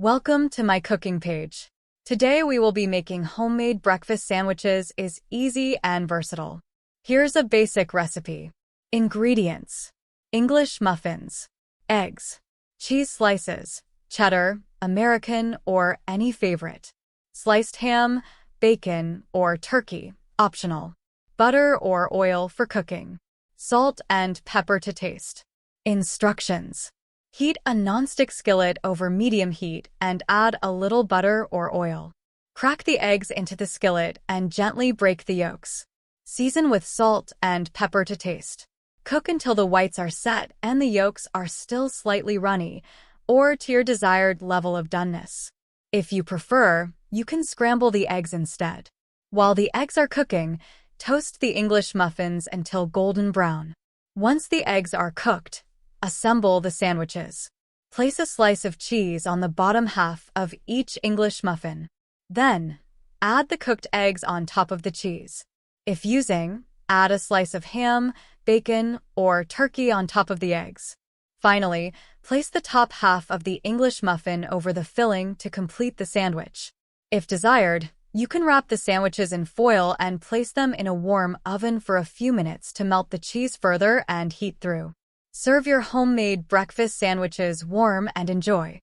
Welcome to my cooking page. Today we will be making homemade breakfast sandwiches is easy and versatile. Here's a basic recipe. Ingredients: English muffins, eggs, cheese slices, cheddar, American or any favorite, sliced ham, bacon or turkey, optional, butter or oil for cooking, salt and pepper to taste. Instructions: heat a nonstick skillet over medium heat and add a little butter or oil. Crack the eggs into the skillet and gently break the yolks. Season with salt and pepper to taste. Cook until the whites are set and the yolks are still slightly runny, or to your desired level of doneness. If you prefer, you can scramble the eggs instead. While the eggs are cooking, toast the English muffins until golden brown. Once the eggs are cooked, assemble the sandwiches. Place a slice of cheese on the bottom half of each English muffin. Then, add the cooked eggs on top of the cheese. If using, add a slice of ham, bacon, or turkey on top of the eggs. Finally, place the top half of the English muffin over the filling to complete the sandwich. If desired, you can wrap the sandwiches in foil and place them in a warm oven for a few minutes to melt the cheese further and heat through. Serve your homemade breakfast sandwiches warm and enjoy.